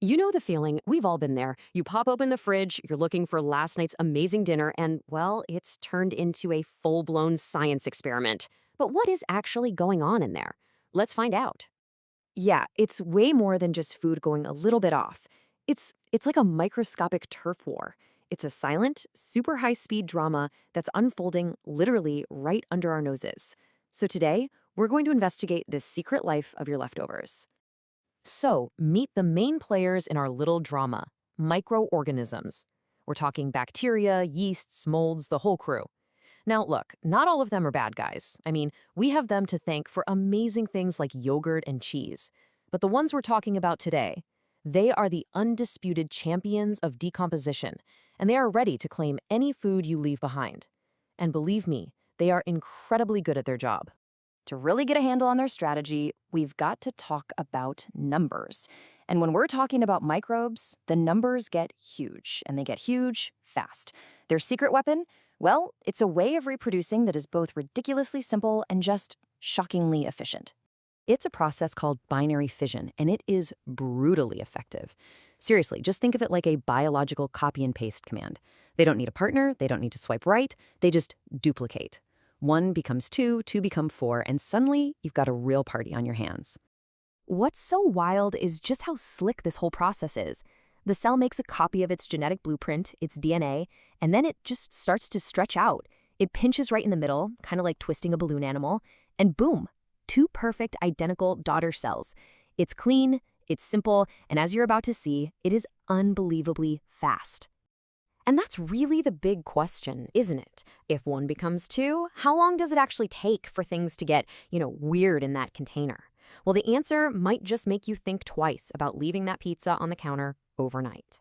You know the feeling. We've all been there. You pop open the fridge, you're looking for last night's amazing dinner, and, well, it's turned into a full-blown science experiment. But what is actually going on in there? Let's find out. Yeah, it's way more than just food going a little bit off. It's like a microscopic turf war. It's a silent, super high-speed drama that's unfolding literally right under our noses. So today, we're going to investigate this secret life of your leftovers. So, meet the main players in our little drama, microorganisms. We're talking bacteria, yeasts, molds, the whole crew. Now, look, not all of them are bad guys. I mean, we have them to thank for amazing things like yogurt and cheese. But the ones we're talking about today, they are the undisputed champions of decomposition, and they are ready to claim any food you leave behind. And believe me, they are incredibly good at their job. To really get a handle on their strategy, we've got to talk about numbers. And when we're talking about microbes, the numbers get huge, and they get huge fast. Their secret weapon? Well, it's a way of reproducing that is both ridiculously simple and just shockingly efficient. It's a process called binary fission, and it is brutally effective. Seriously, just think of it like a biological copy and paste command. They don't need a partner, they don't need to swipe right, they just duplicate. One becomes two, two become four, and suddenly you've got a real party on your hands. What's so wild is just how slick this whole process is. The cell makes a copy of its genetic blueprint, its DNA, and then it just starts to stretch out. It pinches right in the middle, kind of like twisting a balloon animal, and boom, two perfect, identical daughter cells. It's clean, it's simple, and as you're about to see, it is unbelievably fast. And that's really the big question, isn't it? If one becomes two, how long does it actually take for things to get, weird in that container? Well, the answer might just make you think twice about leaving that pizza on the counter overnight.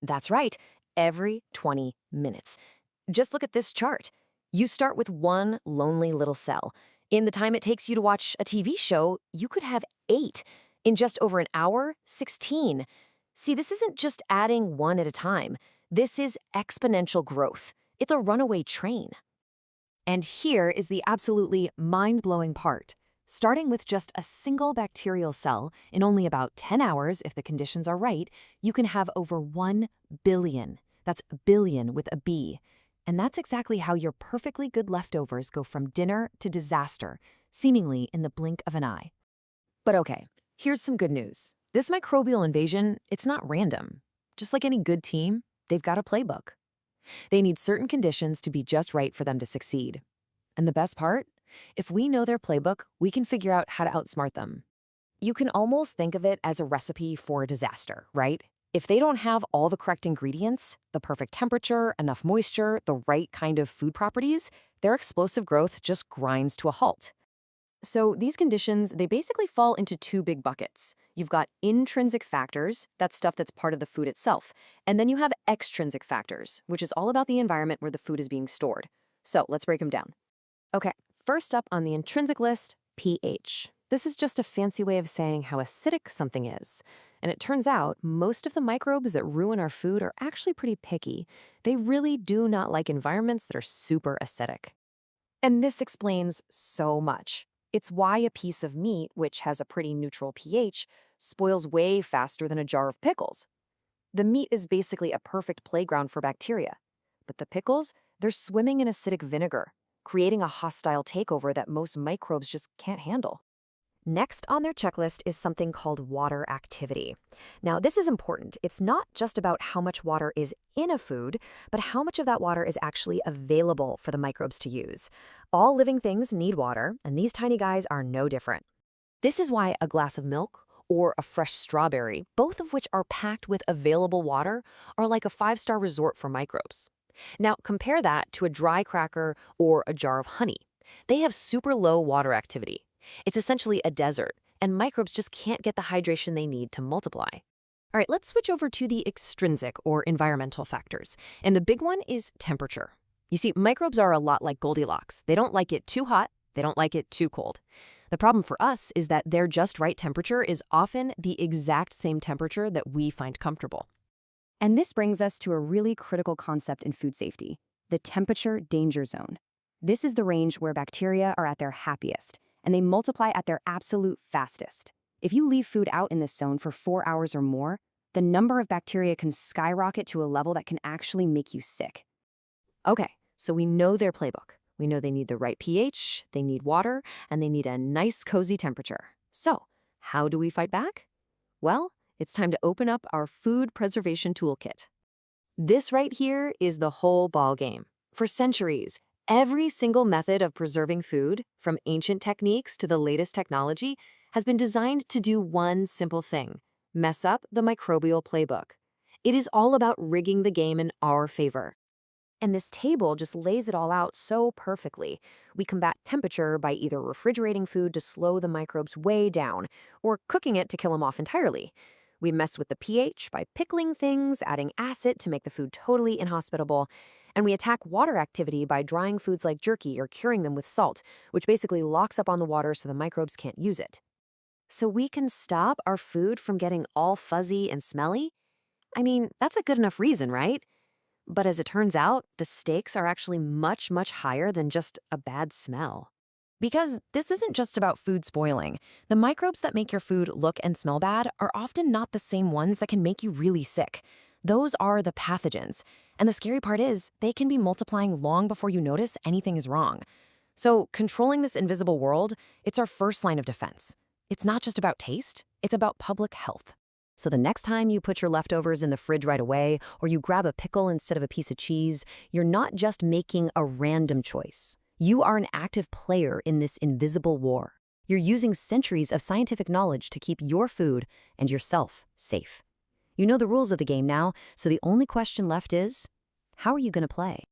That's right, every 20 minutes. Just look at this chart. You start with one lonely little cell. In the time it takes you to watch a TV show, you could have 8. In just over an hour, 16. See, this isn't just adding one at a time. This is exponential growth. It's a runaway train. And here is the absolutely mind-blowing part. Starting with just a single bacterial cell, in only about 10 hours, if the conditions are right, you can have over 1 billion. That's billion with a B. And that's exactly how your perfectly good leftovers go from dinner to disaster, seemingly in the blink of an eye. But okay, here's some good news. This microbial invasion, it's not random. Just like any good team, they've got a playbook. They need certain conditions to be just right for them to succeed. And the best part? If we know their playbook, we can figure out how to outsmart them. You can almost think of it as a recipe for a disaster, right? If they don't have all the correct ingredients, the perfect temperature, enough moisture, the right kind of food properties, their explosive growth just grinds to a halt. So these conditions, they basically fall into 2 big buckets. You've got intrinsic factors, that's stuff that's part of the food itself. And then you have extrinsic factors, which is all about the environment where the food is being stored. So let's break them down. Okay, first up on the intrinsic list, pH. This is just a fancy way of saying how acidic something is. And it turns out most of the microbes that ruin our food are actually pretty picky. They really do not like environments that are super acidic. And this explains so much. It's why a piece of meat, which has a pretty neutral pH, spoils way faster than a jar of pickles. The meat is basically a perfect playground for bacteria. But the pickles, they're swimming in acidic vinegar, creating a hostile takeover that most microbes just can't handle. Next on their checklist is something called water activity. Now, this is important. It's not just about how much water is in a food, but how much of that water is actually available for the microbes to use. All living things need water, and these tiny guys are no different. This is why a glass of milk or a fresh strawberry, both of which are packed with available water, are like a 5-star resort for microbes. Now, compare that to a dry cracker or a jar of honey. They have super low water activity. It's essentially a desert, and microbes just can't get the hydration they need to multiply. All right, let's switch over to the extrinsic or environmental factors. And the big one is temperature. You see, microbes are a lot like Goldilocks. They don't like it too hot, they don't like it too cold. The problem for us is that their just right temperature is often the exact same temperature that we find comfortable. And this brings us to a really critical concept in food safety, the temperature danger zone. This is the range where bacteria are at their happiest, and they multiply at their absolute fastest. If you leave food out in this zone for 4 hours or more, the number of bacteria can skyrocket to a level that can actually make you sick. Okay, so we know their playbook. We know they need the right pH, they need water, and they need a nice cozy temperature. So, how do we fight back? Well, it's time to open up our food preservation toolkit. This right here is the whole ball game. For centuries, every single method of preserving food, from ancient techniques to the latest technology, has been designed to do one simple thing: mess up the microbial playbook. It is all about rigging the game in our favor. And this table just lays it all out so perfectly. We combat temperature by either refrigerating food to slow the microbes way down, or cooking it to kill them off entirely. We mess with the pH by pickling things, adding acid to make the food totally inhospitable. And we attack water activity by drying foods like jerky or curing them with salt, which basically locks up on the water so the microbes can't use it. So we can stop our food from getting all fuzzy and smelly? I mean, that's a good enough reason, right? But as it turns out, the stakes are actually much, much higher than just a bad smell. Because this isn't just about food spoiling. The microbes that make your food look and smell bad are often not the same ones that can make you really sick. Those are the pathogens. And the scary part is, they can be multiplying long before you notice anything is wrong. So controlling this invisible world, it's our first line of defense. It's not just about taste, it's about public health. So the next time you put your leftovers in the fridge right away, or you grab a pickle instead of a piece of cheese, you're not just making a random choice. You are an active player in this invisible war. You're using centuries of scientific knowledge to keep your food and yourself safe. You know the rules of the game now, so the only question left is, how are you going to play?